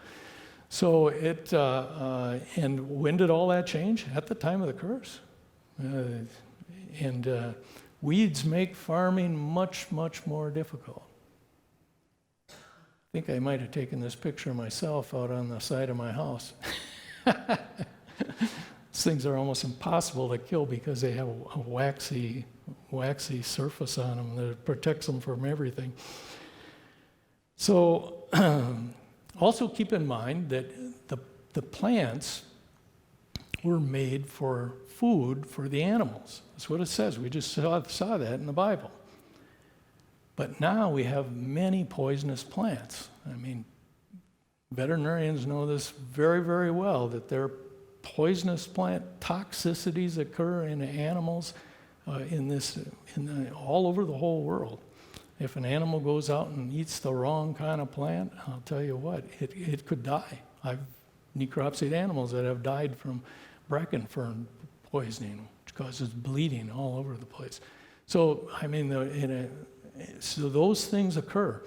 So and when did all that change? At the time of the curse. And weeds make farming much, much more difficult. I think I might have taken this picture of myself out on the side of my house. These things are almost impossible to kill because they have a waxy surface on them that protects them from everything. So also keep in mind that the plants were made for food for the animals. That's what it says. We just saw that in the Bible. But now we have many poisonous plants. I mean, veterinarians know this very, very well, that there are poisonous plant toxicities occur in animals all over the whole world. If an animal goes out and eats the wrong kind of plant, I'll tell you what, it could die. I've necropsied animals that have died from bracken fern poisoning, which causes bleeding all over the place. So, I mean, so those things occur.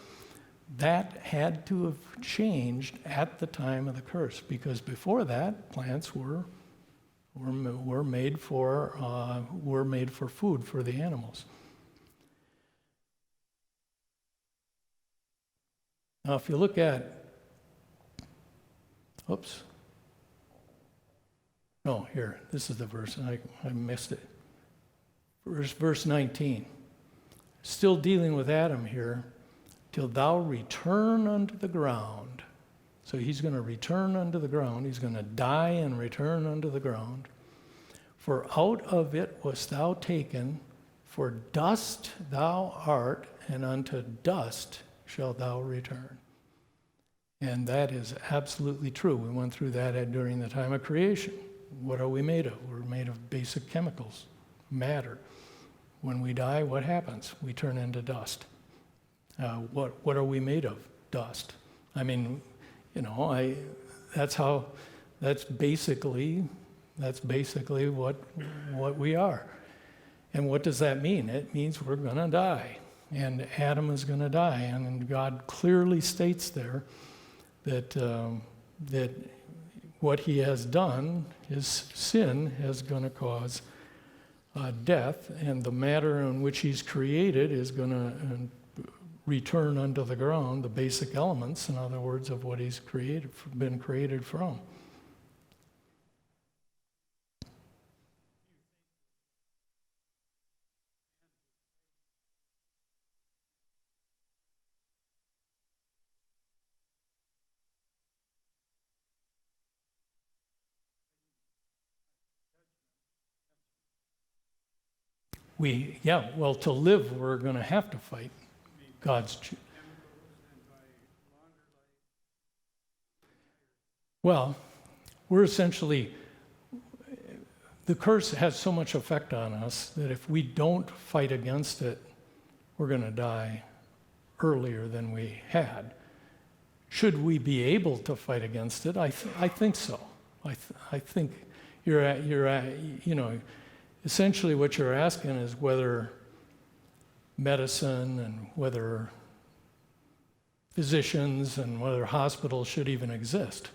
That had to have changed at the time of the curse, because before that, plants were made for food for the animals. Now, if you look at, this is the verse, and I missed it. Verse 19. Still dealing with Adam here. Till thou return unto the ground. So he's going to return unto the ground. He's going to die and return unto the ground. For out of it wast thou taken, for dust thou art, and unto dust shalt thou return. And that is absolutely true. We went through that during the time of creation. What are we made of? We're made of basic chemicals, matter. When we die, what happens? We turn into dust. What are we made of? Dust. I mean, that's basically what we are. And what does that mean? It means we're going to die, and Adam is going to die. And God clearly states there that what he has done, his sin, is going to cause death, and the matter in which he's created is going to return unto the ground, the basic elements, in other words, of what he's been created from. To live, we're going to have to fight God's. Well, we're essentially, the curse has so much effect on us that if we don't fight against it, we're going to die earlier than we had. Should we be able to fight against it? I think so. I think essentially what you're asking is whether medicine and whether physicians and whether hospitals should even exist.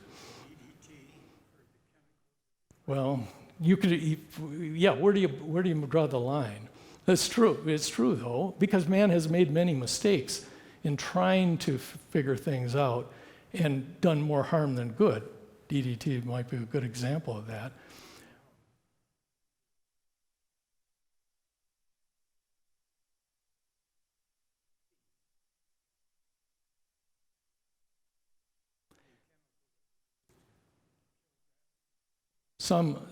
Well, you could, where do you draw the line? That's true. It's true, though, because man has made many mistakes in trying to figure things out and done more harm than good. DDT might be a good example of that. Some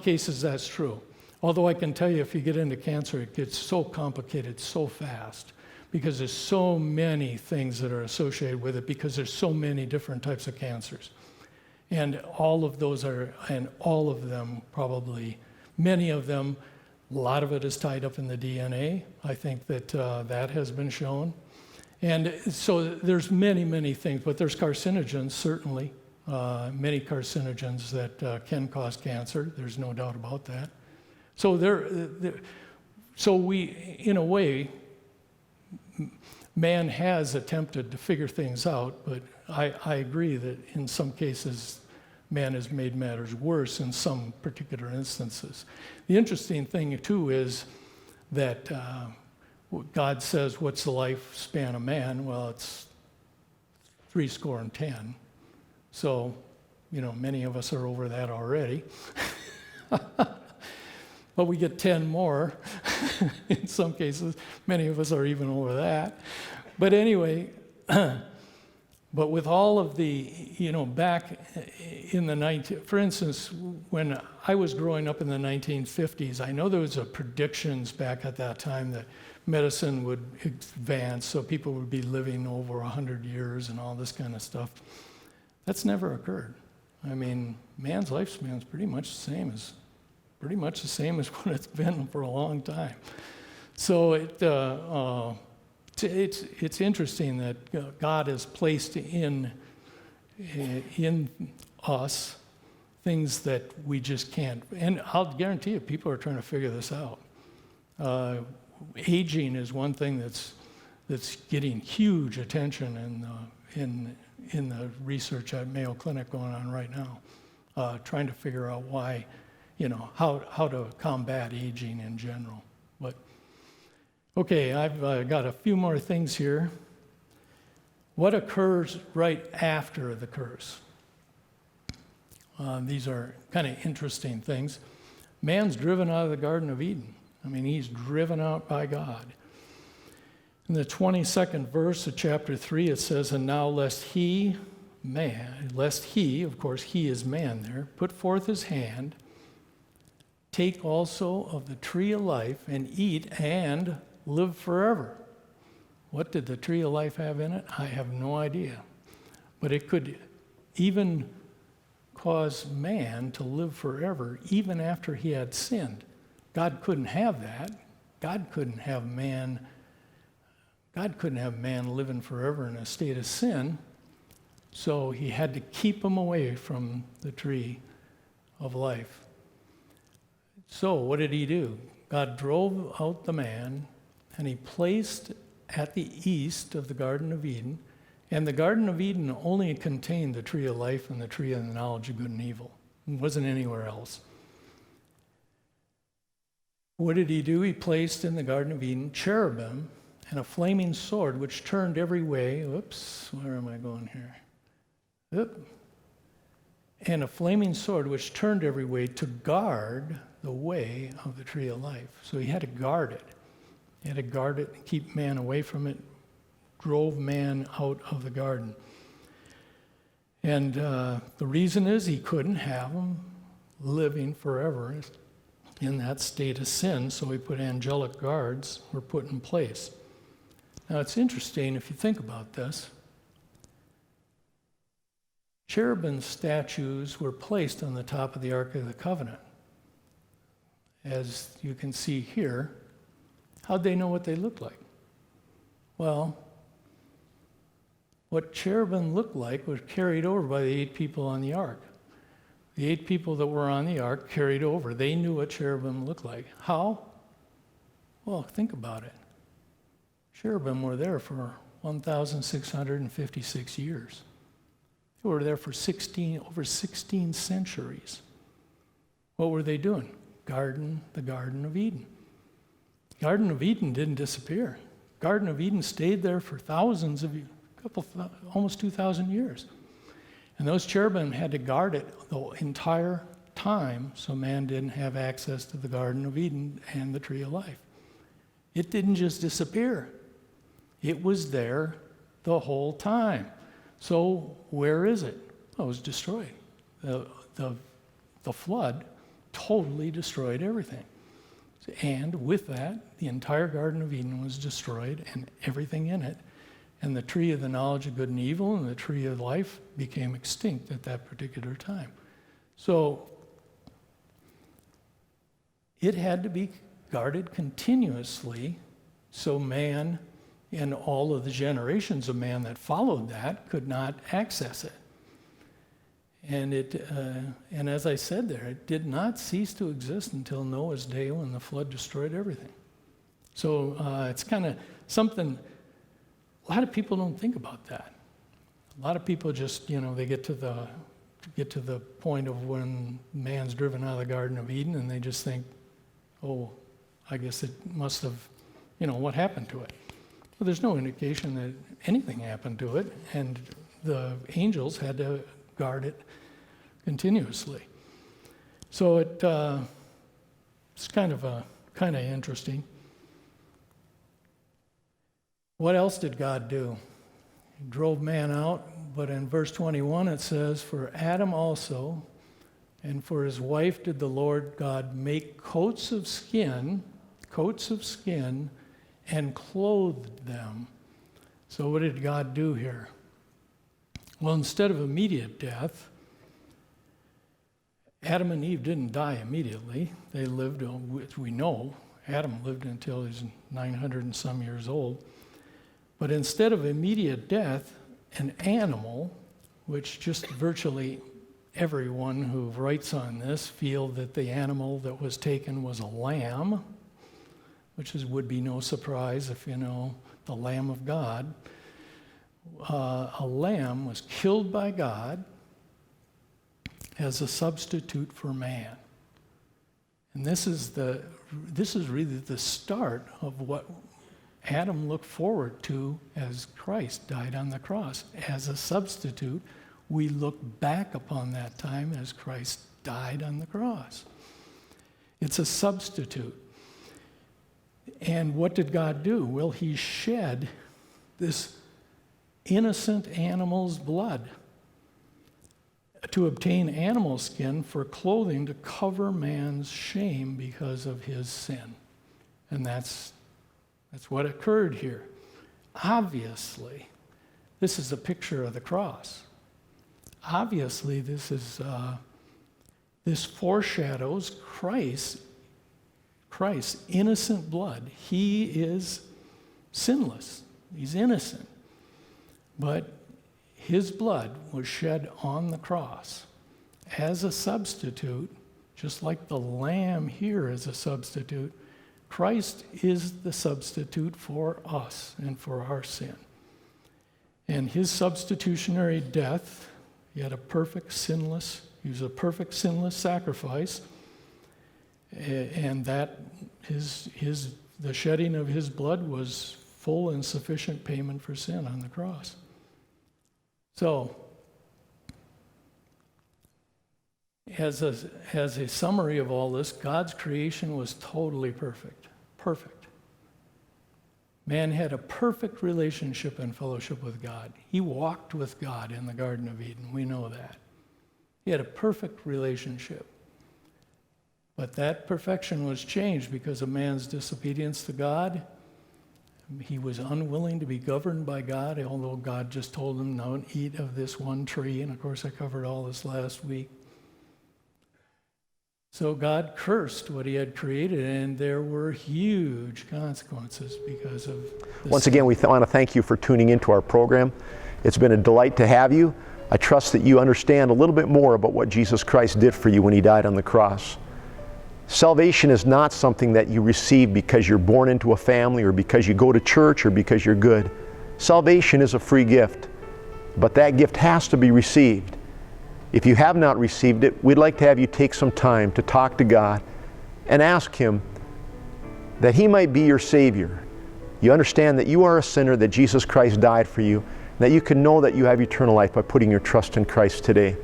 cases that's true. Although I can tell you, if you get into cancer, it gets so complicated so fast because there's so many things that are associated with it, because there's so many different types of cancers. And all of them probably, many of them, a lot of it is tied up in the DNA. I think that that has been shown. And so there's many, many things, but there's carcinogens, certainly. Many carcinogens that can cause cancer. There's no doubt about that. So so we, in a way, man has attempted to figure things out, but I agree that in some cases, man has made matters worse in some particular instances. The interesting thing, too, is that God says, what's the lifespan of man? Well, it's 70. So, many of us are over that already. But we get 10 more. In some cases, many of us are even over that. But anyway, But with all of the, back in the for instance, when I was growing up in the 1950s, I know there was predictions back at that time that medicine would advance, so people would be living over 100 years and all this kind of stuff. That's never occurred. I mean, man's lifespan is pretty much the same as what it's been for a long time. So it's interesting that God has placed in us things that we just can't. And I'll guarantee you, people are trying to figure this out. Aging is one thing that's getting huge attention in the research at Mayo Clinic going on right now, trying to figure out why, how to combat aging in general. But okay, I've got a few more things here. What occurs right after the curse? These are kind of interesting things. Man's driven out of the Garden of Eden. I mean, he's driven out by God. In the 22nd verse of chapter 3, it says, "And now lest he," of course, he is man there, "put forth his hand, take also of the tree of life, and eat, and live forever." What did the tree of life have in it? I have no idea. But it could even cause man to live forever, even after he had sinned. God couldn't have that. God couldn't have man living forever in a state of sin. So he had to keep him away from the tree of life. So what did he do? God drove out the man, and he placed at the east of the Garden of Eden, and the Garden of Eden only contained the tree of life and the tree of the knowledge of good and evil. It wasn't anywhere else. What did he do? He placed in the Garden of Eden cherubim and a flaming sword which turned every way. Where am I going here? And a flaming sword which turned every way to guard the way of the tree of life. So he had to guard it. He had to guard it and keep man away from it, drove man out of the garden. And the reason is he couldn't have him living forever in that state of sin, so he put angelic guards were put in place. Now it's interesting if you think about this. Cherubim statues were placed on the top of the Ark of the Covenant. As you can see here, how'd they know what they looked like? Well, what cherubim looked like was carried over by the 8 people on the ark. The 8 people that were on the ark carried over. They knew what cherubim looked like. How? Well, think about it. Cherubim were there for 1,656 years. They were there for over 16 centuries. What were they doing? The Garden of Eden. Garden of Eden didn't disappear. Garden of Eden stayed there for thousands of years, almost 2,000 years. And those cherubim had to guard it the entire time so man didn't have access to the Garden of Eden and the tree of life. It didn't just disappear. It was there the whole time. So where is it? Well, it was destroyed. The flood totally destroyed everything. And with that, the entire Garden of Eden was destroyed and everything in it. And the tree of the knowledge of good and evil and the tree of life became extinct at that particular time. So it had to be guarded continuously so man and all of the generations of man that followed that could not access it. And and as I said there, it did not cease to exist until Noah's day when the flood destroyed everything. So it's kind of something, a lot of people don't think about that. A lot of people just, they get to the point of when man's driven out of the Garden of Eden and they just think, oh, I guess it must have, what happened to it? Well, there's no indication that anything happened to it, and the angels had to guard it continuously. So it's kind of interesting. What else did God do? drove man out. But in verse 21 it says, "For Adam also and for his wife did the Lord God make coats of skin, and clothed them." So what did God do here? Well, instead of immediate death, Adam and Eve didn't die immediately. They lived, which we know, Adam lived until he was 900 and some years old. But instead of immediate death, an animal, which just virtually everyone who writes on this feel that the animal that was taken was a lamb, which would be no surprise if you know the Lamb of God. A lamb was killed by God as a substitute for man. And this is really the start of what Adam looked forward to as Christ died on the cross. As a substitute, we look back upon that time as Christ died on the cross. It's a substitute. And what did God do? Well, he shed this innocent animal's blood to obtain animal skin for clothing to cover man's shame because of his sin. And that's what occurred here. Obviously, this is a picture of the cross. Obviously, this foreshadows Christ's innocent blood. He is sinless. He's innocent. But his blood was shed on the cross as a substitute, just like the lamb here is a substitute. Christ is the substitute for us and for our sin. And his substitutionary death, he was a perfect sinless sacrifice, and that the shedding of his blood was full and sufficient payment for sin on the cross. So, as a summary of all this, God's creation was totally perfect. Perfect. Man had a perfect relationship and fellowship with God. He walked with God in the Garden of Eden. We know that. He had a perfect relationship. But that perfection was changed because of man's disobedience to God. He was unwilling to be governed by God, although God just told him, "Don't eat of this one tree." And of course, I covered all this last week. So God cursed what he had created, and there were huge consequences because of this. Once again, we want to thank you for tuning into our program. It's been a delight to have you. I trust that you understand a little bit more about what Jesus Christ did for you when he died on the cross. Salvation is not something that you receive because you're born into a family or because you go to church or because you're good. Salvation is a free gift, but that gift has to be received. If you have not received it, we'd like to have you take some time to talk to God and ask him that he might be your Savior. You understand that you are a sinner, that Jesus Christ died for you, and that you can know that you have eternal life by putting your trust in Christ today.